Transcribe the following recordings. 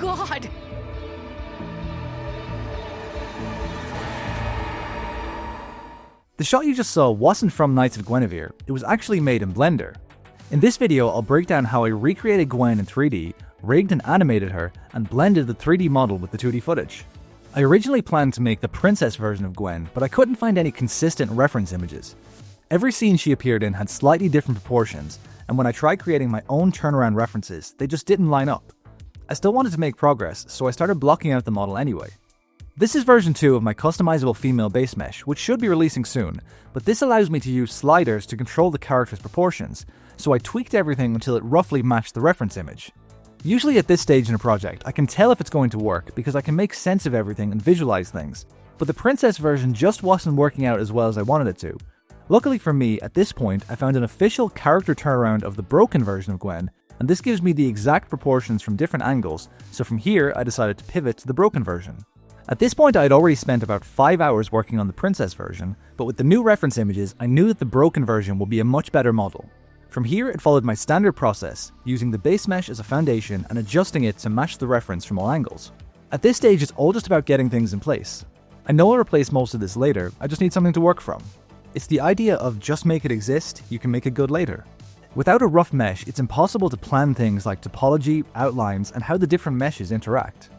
God! The shot you just saw wasn't from Knights of Guinevere, it was actually made in Blender. In this video, I'll break down how I recreated Gwen in 3D, rigged and animated her, and blended the 3D model with the 2D footage. I originally planned to make the princess version of Gwen, but I couldn't find any consistent reference images. Every scene she appeared in had slightly different proportions, and when I tried creating my own turnaround references, they just didn't line up. I still wanted to make progress, so I started blocking out the model anyway. This is version 2 of my customizable female base mesh, which should be releasing soon, but this allows me to use sliders to control the character's proportions, so I tweaked everything until it roughly matched the reference image. Usually at this stage in a project, I can tell if it's going to work because I can make sense of everything and visualize things, but the princess version just wasn't working out as well as I wanted it to. Luckily for me, at this point, I found an official character turnaround of the broken version of Gwen, and this gives me the exact proportions from different angles, so from here I decided to pivot to the broken version. At this point I had already spent about 5 hours working on the princess version, but with the new reference images I knew that the broken version would be a much better model. From here it followed my standard process, using the base mesh as a foundation and adjusting it to match the reference from all angles. At this stage it's all just about getting things in place. I know I'll replace most of this later, I just need something to work from. It's the idea of just make it exist, you can make it good later. Without a rough mesh, it's impossible to plan things like topology, outlines, and how the different meshes interact.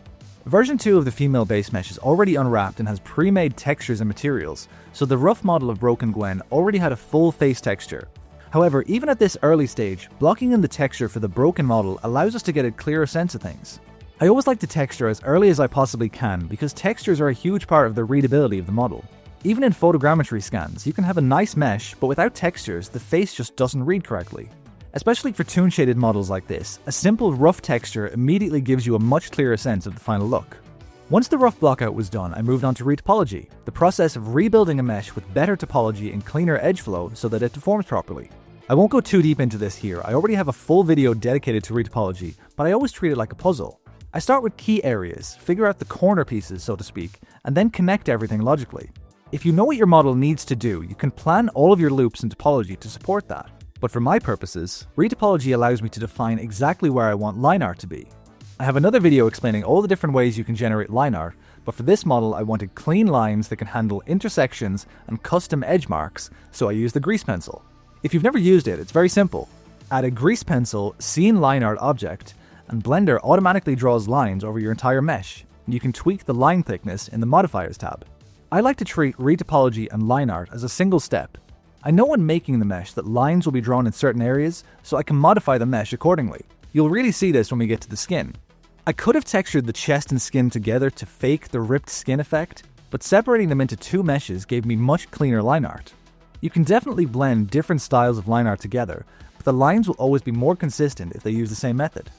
Version 2 of the female base mesh is already unwrapped and has pre-made textures and materials, so the rough model of Broken Gwen already had a full face texture. However, even at this early stage, blocking in the texture for the broken model allows us to get a clearer sense of things. I always like to texture as early as I possibly can because textures are a huge part of the readability of the model. Even in photogrammetry scans, you can have a nice mesh, but without textures, the face just doesn't read correctly. Especially for toon-shaded models like this, a simple rough texture immediately gives you a much clearer sense of the final look. Once the rough blockout was done, I moved on to retopology, the process of rebuilding a mesh with better topology and cleaner edge flow so that it deforms properly. I won't go too deep into this here, I already have a full video dedicated to retopology, but I always treat it like a puzzle. I start with key areas, figure out the corner pieces so to speak, and then connect everything logically. If you know what your model needs to do, you can plan all of your loops in topology to support that. But for my purposes, retopology allows me to define exactly where I want line art to be. I have another video explaining all the different ways you can generate line art, but for this model I wanted clean lines that can handle intersections and custom edge marks, so I used the grease pencil. If you've never used it, it's very simple. Add a grease pencil scene line art object, and Blender automatically draws lines over your entire mesh, and you can tweak the line thickness in the modifiers tab. I like to treat retopology and line art as a single step. I know when making the mesh that lines will be drawn in certain areas, so I can modify the mesh accordingly. You'll really see this when we get to the skin. I could have textured the chest and skin together to fake the ripped skin effect, but separating them into two meshes gave me much cleaner line art. You can definitely blend different styles of line art together, but the lines will always be more consistent if they use the same method.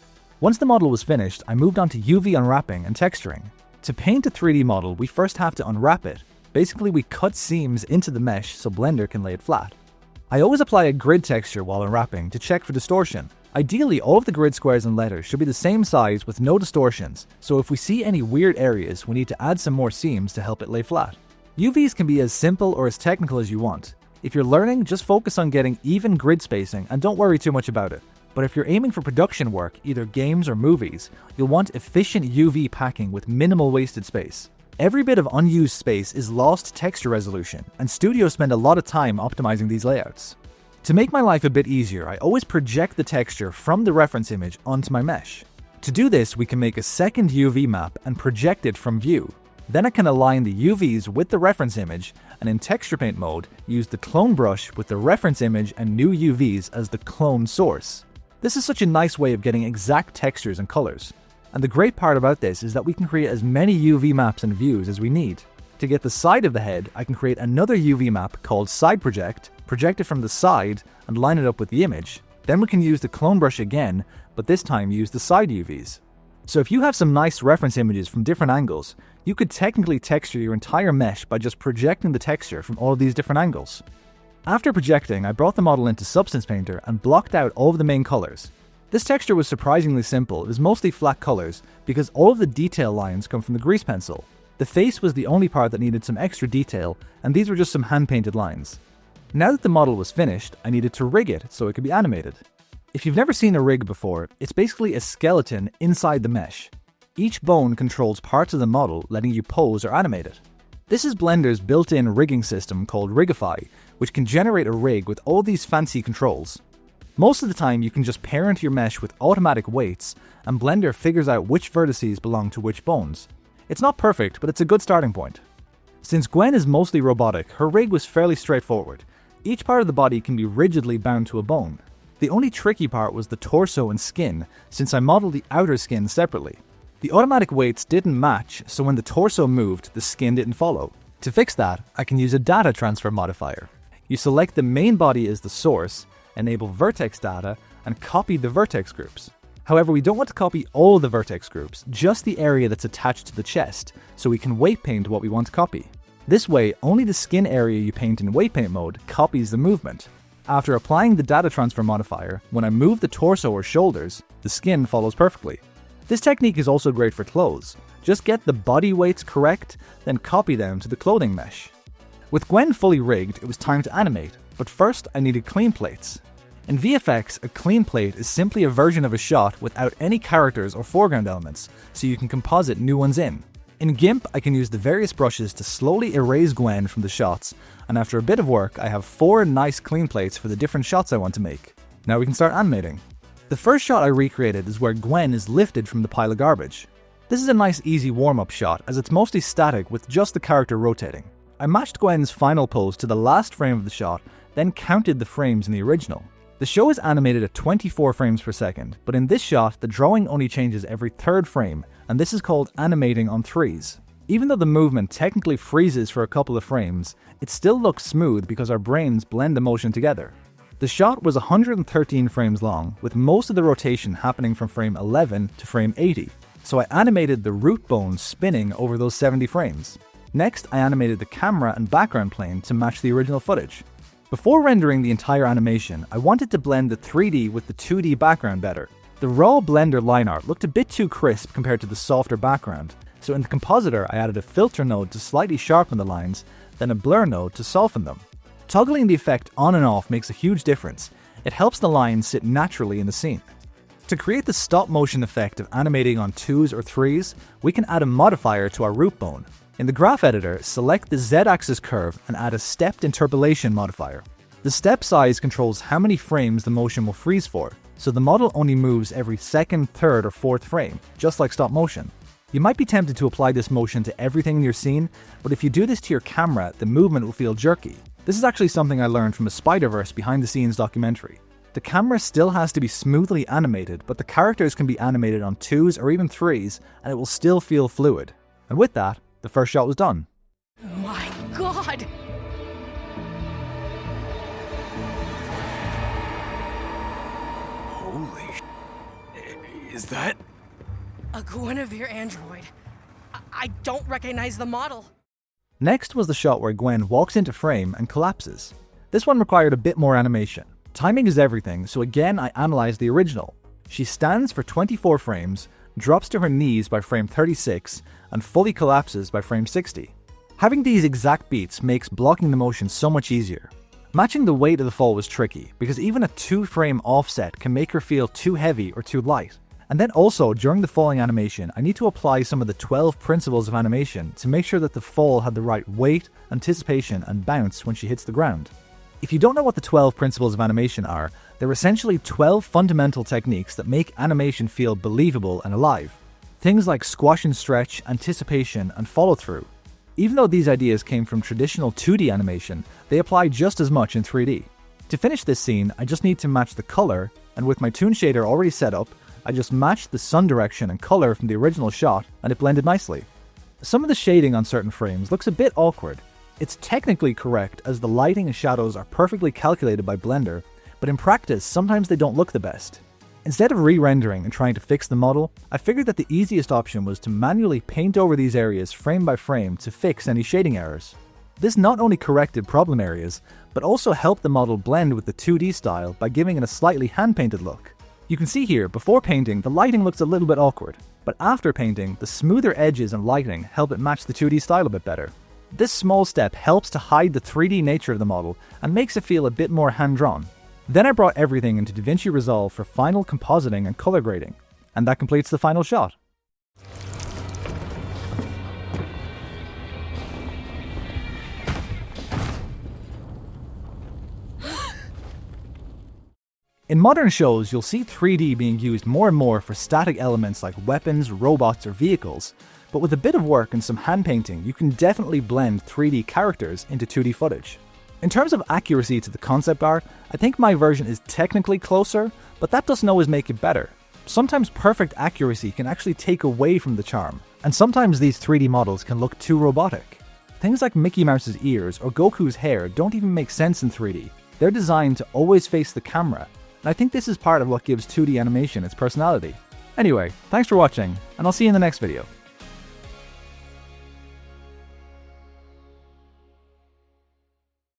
Once the model was finished, I moved on to UV unwrapping and texturing. To paint a 3D model, we first have to unwrap it. Basically, we cut seams into the mesh so Blender can lay it flat. I always apply a grid texture while unwrapping to check for distortion. Ideally, all of the grid squares and letters should be the same size with no distortions, so if we see any weird areas, we need to add some more seams to help it lay flat. UVs can be as simple or as technical as you want. If you're learning, just focus on getting even grid spacing and don't worry too much about it. But if you're aiming for production work, either games or movies, you'll want efficient UV packing with minimal wasted space. Every bit of unused space is lost texture resolution, and studios spend a lot of time optimizing these layouts. To make my life a bit easier, I always project the texture from the reference image onto my mesh. To do this, we can make a second UV map and project it from view. Then I can align the UVs with the reference image, and in texture paint mode, use the clone brush with the reference image and new UVs as the clone source. This is such a nice way of getting exact textures and colors. And the great part about this is that we can create as many UV maps and views as we need. To get the side of the head, I can create another UV map called Side Project, project it from the side, and line it up with the image. Then we can use the clone brush again, but this time use the side UVs. So if you have some nice reference images from different angles, you could technically texture your entire mesh by just projecting the texture from all of these different angles. After projecting, I brought the model into Substance Painter and blocked out all of the main colors. This texture was surprisingly simple. It was mostly flat colors because all of the detail lines come from the grease pencil. The face was the only part that needed some extra detail, and these were just some hand-painted lines. Now that the model was finished, I needed to rig it so it could be animated. If you've never seen a rig before, it's basically a skeleton inside the mesh. Each bone controls parts of the model, letting you pose or animate it. This is Blender's built-in rigging system called Rigify, which can generate a rig with all these fancy controls. Most of the time you can just parent your mesh with automatic weights, and Blender figures out which vertices belong to which bones. It's not perfect, but it's a good starting point. Since Gwen is mostly robotic, her rig was fairly straightforward. Each part of the body can be rigidly bound to a bone. The only tricky part was the torso and skin, since I modeled the outer skin separately. The automatic weights didn't match, so when the torso moved, the skin didn't follow. To fix that, I can use a data transfer modifier. You select the main body as the source, enable vertex data, and copy the vertex groups. However, we don't want to copy all of the vertex groups, just the area that's attached to the chest, so we can weight paint what we want to copy. This way, only the skin area you paint in weight paint mode copies the movement. After applying the data transfer modifier, when I move the torso or shoulders, the skin follows perfectly. This technique is also great for clothes. Just get the body weights correct, then copy them to the clothing mesh. With Gwen fully rigged, it was time to animate, but first I needed clean plates. In VFX, a clean plate is simply a version of a shot without any characters or foreground elements, so you can composite new ones in. In GIMP, I can use the various brushes to slowly erase Gwen from the shots, and after a bit of work, I have 4 nice clean plates for the different shots I want to make. Now we can start animating. The first shot I recreated is where Gwen is lifted from the pile of garbage. This is a nice easy warm-up shot as it's mostly static with just the character rotating. I matched Gwen's final pose to the last frame of the shot, then counted the frames in the original. The show is animated at 24 frames per second, but in this shot the drawing only changes every third frame, and this is called animating on threes. Even though the movement technically freezes for a couple of frames, it still looks smooth because our brains blend the motion together. The shot was 113 frames long, with most of the rotation happening from frame 11 to frame 80, so I animated the root bones spinning over those 70 frames. Next, I animated the camera and background plane to match the original footage. Before rendering the entire animation, I wanted to blend the 3D with the 2D background better. The raw Blender line art looked a bit too crisp compared to the softer background, so in the compositor I added a filter node to slightly sharpen the lines, then a blur node to soften them. Toggling the effect on and off makes a huge difference. It helps the lines sit naturally in the scene. To create the stop motion effect of animating on 2s or 3s, we can add a modifier to our root bone. In the graph editor, select the Z-axis curve and add a stepped interpolation modifier. The step size controls how many frames the motion will freeze for, so the model only moves every second, third, or fourth frame, just like stop motion. You might be tempted to apply this motion to everything in your scene, but if you do this to your camera, the movement will feel jerky. This is actually something I learned from a Spider-Verse behind-the-scenes documentary. The camera still has to be smoothly animated, but the characters can be animated on 2s or even 3s, and it will still feel fluid. And with that, the first shot was done. My God! Holy is that? A Guinevere android. I don't recognize the model. Next was the shot where Gwen walks into frame and collapses. This one required a bit more animation. Timing is everything, so again I analyzed the original. She stands for 24 frames, drops to her knees by frame 36, and fully collapses by frame 60. Having these exact beats makes blocking the motion so much easier. Matching the weight of the fall was tricky, because even a 2-frame offset can make her feel too heavy or too light. And then also, during the falling animation, I need to apply some of the 12 principles of animation to make sure that the fall had the right weight, anticipation, and bounce when she hits the ground. If you don't know what the 12 principles of animation are, they're essentially 12 fundamental techniques that make animation feel believable and alive. Things like squash and stretch, anticipation, and follow-through. Even though these ideas came from traditional 2D animation, they apply just as much in 3D. To finish this scene, I just need to match the color, and with my toon shader already set up, I just matched the sun direction and color from the original shot, and it blended nicely. Some of the shading on certain frames looks a bit awkward. It's technically correct as the lighting and shadows are perfectly calculated by Blender, but in practice sometimes they don't look the best. Instead of re-rendering and trying to fix the model, I figured that the easiest option was to manually paint over these areas frame by frame to fix any shading errors. This not only corrected problem areas, but also helped the model blend with the 2D style by giving it a slightly hand-painted look. You can see here, before painting, the lighting looks a little bit awkward, but after painting, the smoother edges and lighting help it match the 2D style a bit better. This small step helps to hide the 3D nature of the model and makes it feel a bit more hand-drawn. Then I brought everything into DaVinci Resolve for final compositing and color grading, and that completes the final shot. In modern shows, you'll see 3D being used more and more for static elements like weapons, robots, or vehicles, but with a bit of work and some hand painting, you can definitely blend 3D characters into 2D footage. In terms of accuracy to the concept art, I think my version is technically closer, but that doesn't always make it better. Sometimes perfect accuracy can actually take away from the charm, and sometimes these 3D models can look too robotic. Things like Mickey Mouse's ears or Goku's hair don't even make sense in 3D. They're designed to always face the camera, and I think this is part of what gives 2D animation its personality. Anyway, thanks for watching, and I'll see you in the next video.